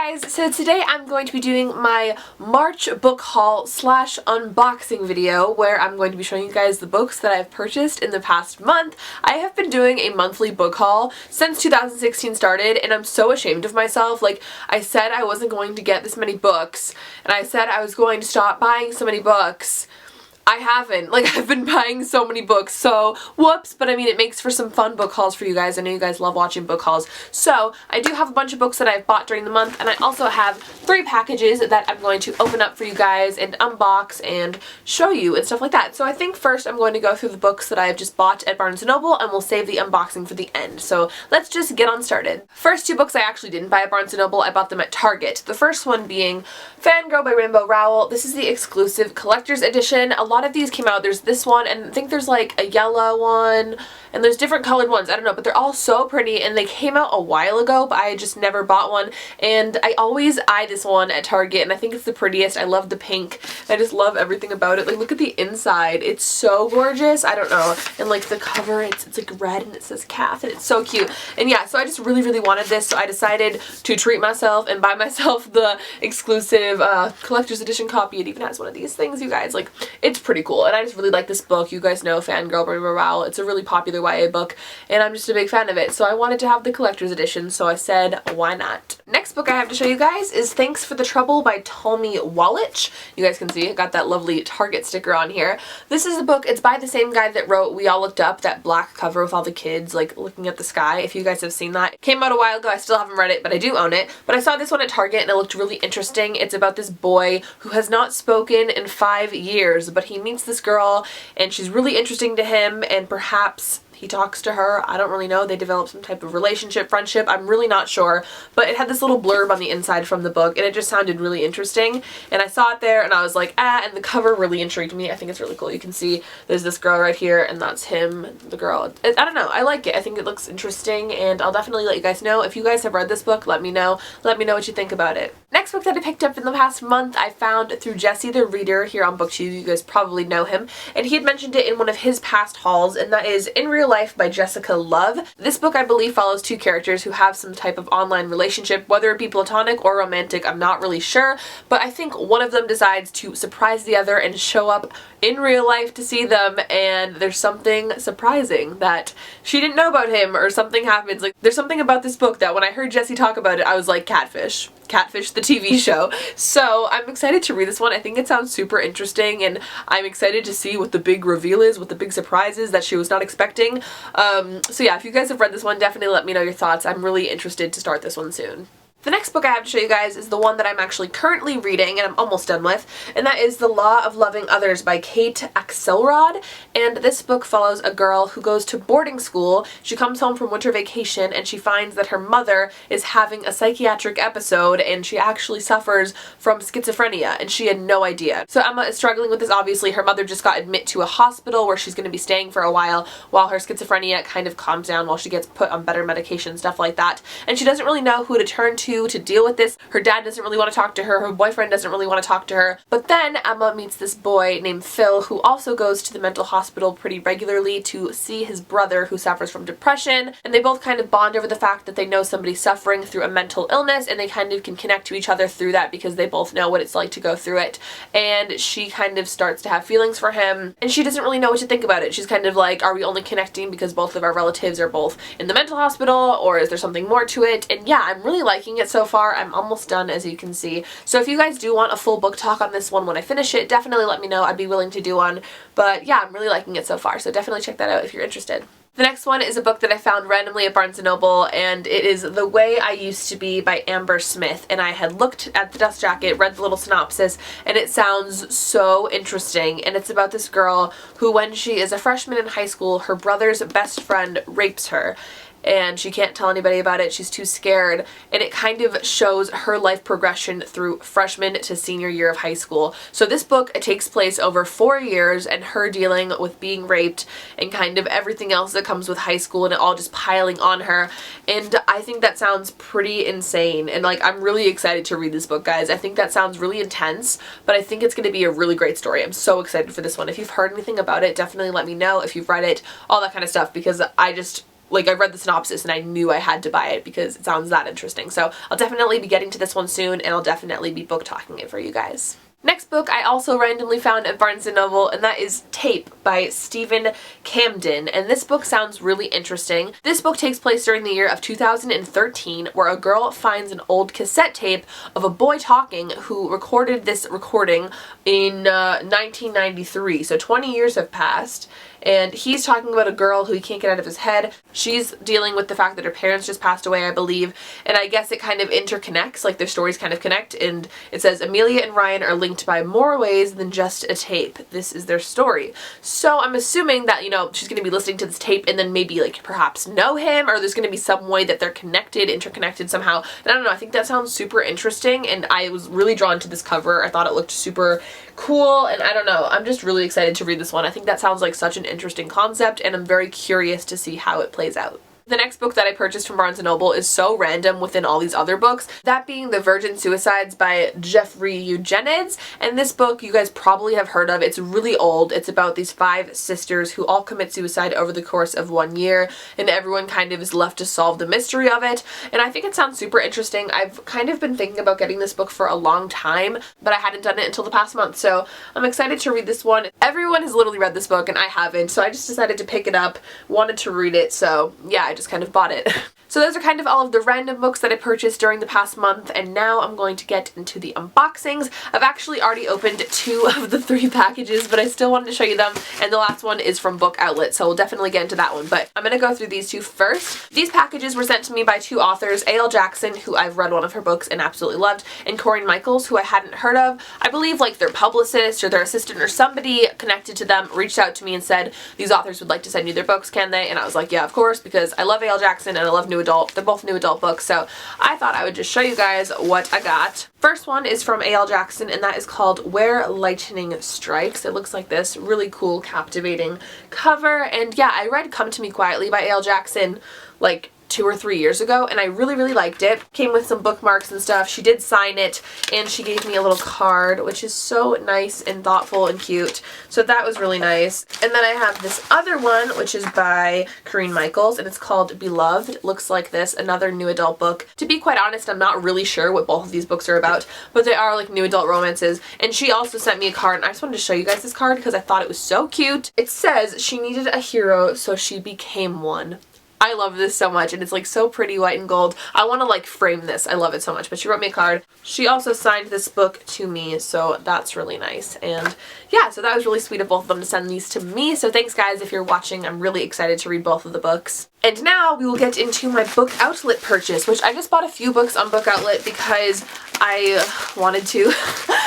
guys, so today I'm going to be doing my March book haul slash unboxing video where I'm going to be showing you guys the books that I've purchased in the past month. I have been doing a monthly book haul since 2016 started and I'm so ashamed of myself. Like, I said I wasn't going to get this many books and I said I was going to stop buying so many books. I haven't. Like, I've been buying so many books, so whoops, but I mean, it makes for some fun book hauls for you guys. I know you guys love watching book hauls. So, I do have a bunch of books that I've bought during the month, and I also have 3 packages that I'm going to open up for you guys and unbox and show you and stuff like that. So, I think first I'm going to go through the books that I've just bought at Barnes & Noble, and we'll save the unboxing for the end. So, let's just get on started. First 2 books I actually didn't buy at Barnes & Noble, I bought them at Target. The first one being Fangirl by Rainbow Rowell. This is the exclusive collector's edition. A lot of these came out. There's this one, and I think there's like a yellow one, and there's different colored ones. I don't know, but they're all so pretty, and they came out a while ago, but I just never bought one, and I always eye this one at Target, and I think it's the prettiest. I love the pink. I just love everything about it. Like, look at the inside. It's so gorgeous. I don't know. And like the cover, it's like red, and it says Kath, and it's so cute. And yeah, so I just really wanted this, so I decided to treat myself and buy myself the exclusive collector's edition copy. It even has one of these things, you guys. Like, it's pretty cool. And I just really like this book. You guys know Fangirl by Rainbow Rowell. It's a really popular YA book, and I'm just a big fan of it. So I wanted to have the collector's edition, so I said, why not? Next book I have to show you guys is Thanks for the Trouble by Tommy Wallich. You guys can see it got that lovely Target sticker on here. This is a book, it's by the same guy that wrote We All Looked Up, that black cover with all the kids like looking at the sky. If you guys have seen that. It came out a while ago. I still haven't read it, but I do own it. But I saw this one at Target and it looked really interesting. It's about this boy who has not spoken in 5 years, but he meets this girl and she's really interesting to him, and perhaps he talks to her. I don't really know. They develop some type of relationship, friendship. I'm really not sure. But it had this little blurb on the inside from the book, and it just sounded really interesting. And I saw it there, and I was like, and the cover really intrigued me. I think it's really cool. You can see there's this girl right here, and that's him, the girl. I don't know. I like it. I think it looks interesting, and I'll definitely let you guys know. If you guys have read this book, let me know. Let me know what you think about it. Next book that I picked up in the past month, I found through Jesse the Reader here on BookTube. You guys probably know him. And he had mentioned it in one of his past hauls, and that is In Real Life by Jessica Love. This book, I believe, follows 2 characters who have some type of online relationship, whether it be platonic or romantic, I'm not really sure, but I think one of them decides to surprise the other and show up in real life to see them, and there's something surprising that she didn't know about him, or something happens. Like, there's something about this book that when I heard Jesse talk about it, I was like, Catfish. Catfish, the TV show. So I'm excited to read this one. I think it sounds super interesting, and I'm excited to see what the big reveal is, what the big surprise is that she was not expecting. So yeah, if you guys have read this one, definitely let me know your thoughts. I'm really interested to start this one soon. The next book I have to show you guys is the one that I'm actually currently reading and I'm almost done with, and that is The Law of Loving Others by Kate Axelrod. And this book follows a girl who goes to boarding school. She comes home from winter vacation and she finds that her mother is having a psychiatric episode, and she actually suffers from schizophrenia, and she had no idea. So Emma is struggling with this. Obviously, her mother just got admitted to a hospital where she's going to be staying for a while her schizophrenia kind of calms down, while she gets put on better medication, stuff like that. And she doesn't really know who to turn to deal with this. Her dad doesn't really want to talk to her. Her boyfriend doesn't really want to talk to her. But then Emma meets this boy named Phil, who also goes to the mental hospital pretty regularly to see his brother who suffers from depression. And they both kind of bond over the fact that they know somebody suffering through a mental illness, and they kind of can connect to each other through that because they both know what it's like to go through it. And she kind of starts to have feelings for him, and she doesn't really know what to think about it. She's kind of like, are we only connecting because both of our relatives are both in the mental hospital, or is there something more to it? And yeah, I'm really liking it so far. I'm almost done, as you can see. So if you guys do want a full book talk on this one when I finish it, definitely let me know. I'd be willing to do one. But yeah, I'm really liking it so far, so definitely check that out if you're interested. The next one is a book that I found randomly at Barnes & Noble, and it is The Way I Used to Be by Amber Smith. And I had looked at the dust jacket, read the little synopsis, and it sounds so interesting. And it's about this girl who, when she is a freshman in high school, her brother's best friend rapes her. And she can't tell anybody about it. She's too scared. And it kind of shows her life progression through freshman to senior year of high school. So this book, it takes place over 4 years, and her dealing with being raped and kind of everything else that comes with high school, and it all just piling on her. And I think that sounds pretty insane. And like, I'm really excited to read this book, guys. I think that sounds really intense, but I think it's going to be a really great story. I'm so excited for this one. If you've heard anything about it, definitely let me know. If you've read it, all that kind of stuff, because like I read the synopsis and I knew I had to buy it because it sounds that interesting. So I'll definitely be getting to this one soon, and I'll definitely be book talking it for you guys. Next book I also randomly found at Barnes & Noble, and that is Tape by Stephen Camden, and this book sounds really interesting. This book takes place during the year of 2013, where a girl finds an old cassette tape of a boy talking who recorded this recording in 1993, so 20 years have passed. And he's talking about a girl who he can't get out of his head. She's dealing with the fact that her parents just passed away, I believe, and I guess it kind of interconnects, like their stories kind of connect, and it says Amelia and Ryan are linked by more ways than just a tape. This is their story. So I'm assuming that, you know, she's going to be listening to this tape and then maybe like perhaps know him, or there's going to be some way that they're connected, interconnected somehow. And I don't know, I think that sounds super interesting, and I was really drawn to this cover. I thought it looked super cool, and I don't know, I'm just really excited to read this one. I think that sounds like such an interesting concept, and I'm very curious to see how it plays out. The next book that I purchased from Barnes & Noble is so random within all these other books, that being The Virgin Suicides by Jeffrey Eugenides, and this book you guys probably have heard of. It's really old. It's about these 5 sisters who all commit suicide over the course of 1 year, and everyone kind of is left to solve the mystery of it, and I think it sounds super interesting. I've kind of been thinking about getting this book for a long time, but I hadn't done it until the past month, so I'm excited to read this one. Everyone has literally read this book and I haven't, so I just decided to pick it up, wanted to read it, so yeah, I just kind of bought it. So those are kind of all of the random books that I purchased during the past month, and now I'm going to get into the unboxings. I've actually already opened 2 of the 3 packages, but I still wanted to show you them, and the last one is from Book Outlet, so we'll definitely get into that one, but I'm gonna go through these 2 first. These packages were sent to me by 2 authors, A.L. Jackson, who I've read one of her books and absolutely loved, and Corinne Michaels, who I hadn't heard of. I believe like their publicist or their assistant or somebody connected to them reached out to me and said, these authors would like to send you their books, can they? And I was like, yeah, of course, because I love A.L. Jackson and I love new adult. They're both new adult books, so I thought I would just show you guys what I got. First one is from A.L. Jackson, and that is called Where Lightning Strikes. It looks like this really cool, captivating cover, and yeah, I read Come to Me Quietly by A.L. Jackson like 2 or 3 years ago, and I really liked it. Came with some bookmarks and stuff. She did sign it, and she gave me a little card, which is so nice and thoughtful and cute. So that was really nice. And then I have this other one, which is by Corinne Michaels, and it's called Beloved. It looks like this, another new adult book. To be quite honest, I'm not really sure what both of these books are about, but they are like new adult romances. And she also sent me a card, and I just wanted to show you guys this card because I thought it was so cute. It says she needed a hero, so she became one. I love this so much, and it's like so pretty, white and gold. I want to like frame this. I love it so much. But she wrote me a card. She also signed this book to me, so that's really nice. And yeah, so that was really sweet of both of them to send these to me. So thanks guys if you're watching. I'm really excited to read both of the books. And now we will get into my Book Outlet purchase, which I just bought a few books on Book Outlet because I wanted to.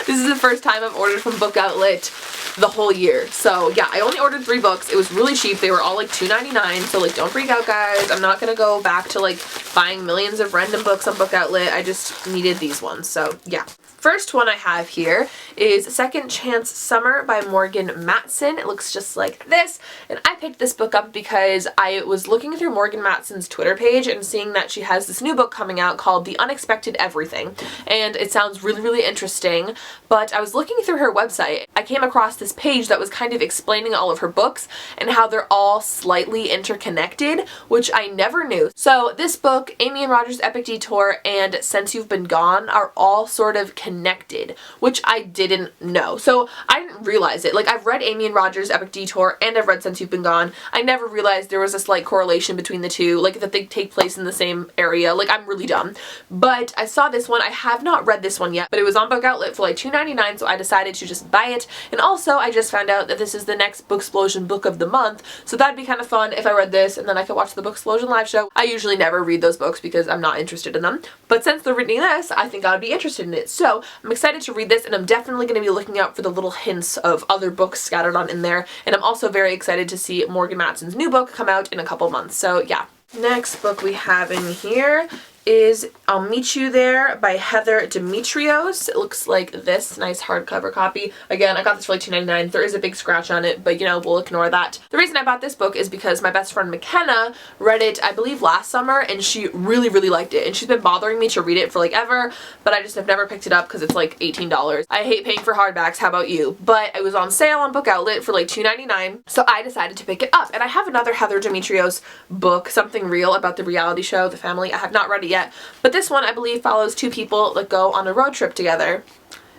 This is the first time I've ordered from Book Outlet the whole year. So yeah, I only ordered 3 books. It was really cheap. They were all like $2.99, so like don't freak out guys. I'm not gonna go back to like buying millions of random books on Book Outlet. I just needed these ones, so yeah. First one I have here is Second Chance Summer by Morgan Matson. It looks just like this, and I picked this book up because I was looking through Morgan Matson's Twitter page and seeing that she has this new book coming out called The Unexpected Everything, and it sounds really interesting, but I was looking through her website. I came across this page that was kind of explaining all of her books and how they're all slightly interconnected, which I never knew. So this book, Amy and Roger's Epic Detour, and Since You've Been Gone are all sort of connected, which I didn't know. So I didn't realize it. Like, I've read Amy and Roger's Epic Detour and I've read Since You've Been Gone. I never realized there was a slight correlation between the two, like that they take place in the same area. Like, I'm really dumb. But I saw this one. I have not read this one yet, but it was on Book Outlet for like $2.99, so I decided to just buy it. And also, I just found out that this is the next Booksplosion book of the month, so that'd be kind of fun if I read this and then I could watch the Booksplosion live show. I usually never read those books because I'm not interested in them, but since they're reading this, I think I would be interested in it. So I'm excited to read this, and I'm definitely going to be looking out for the little hints of other books scattered on in there, and I'm also very excited to see Morgan Matson's new book come out in a couple months. So yeah. Next book we have in here is I'll Meet You There by Heather Demetrios. It looks like this nice hardcover copy. Again, I got this for like $2.99. There is a big scratch on it, but you know, we'll ignore that. The reason I bought this book is because my best friend McKenna read it, I believe, last summer, and she really, really liked it. And she's been bothering me to read it for like ever, but I just have never picked it up because it's like $18. I hate paying for hardbacks, how about you? But it was on sale on Book Outlet for like $2.99, so I decided to pick it up. And I have another Heather Demetrios book, Something Real, about the reality show, The Family. I have not read it yet, but this one I believe follows two people that go on a road trip together.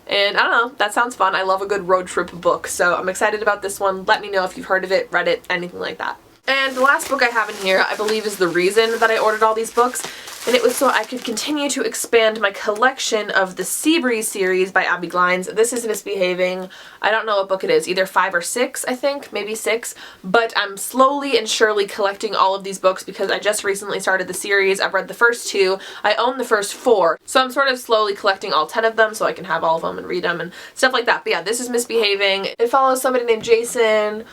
And I don't know, that sounds fun. I love a good road trip book, so I'm excited about this one. Let me know if you've heard of it, read it, anything like that. And the last book I have in here, I believe, is the reason that I ordered all these books, and it was so I could continue to expand my collection of the Seabreeze series by Abby Glines. This is Misbehaving. I don't know what book it is, either 5 or 6, I think, maybe 6, but I'm slowly and surely collecting all of these books because I just recently started the series. I've read the first 2, I own the first 4, so I'm sort of slowly collecting all 10 of them so I can have all of them and read them and stuff like that. But yeah, this is Misbehaving. It follows somebody named Jason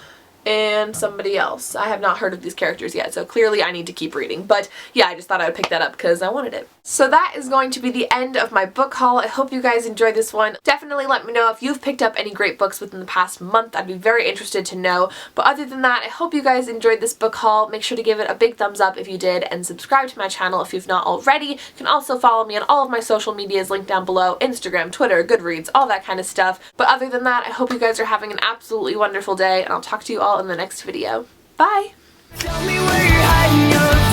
and somebody else. I have not heard of these characters yet, so clearly I need to keep reading. But yeah, I just thought I would pick that up because I wanted it. So that is going to be the end of my book haul. I hope you guys enjoyed this one. Definitely let me know if you've picked up any great books within the past month. I'd be very interested to know. But other than that, I hope you guys enjoyed this book haul. Make sure to give it a big thumbs up if you did, and subscribe to my channel if you've not already. You can also follow me on all of my social medias linked down below: Instagram, Twitter, Goodreads, all that kind of stuff. But other than that, I hope you guys are having an absolutely wonderful day, and I'll talk to you all in the next video. Bye! Tell me where you're hiding your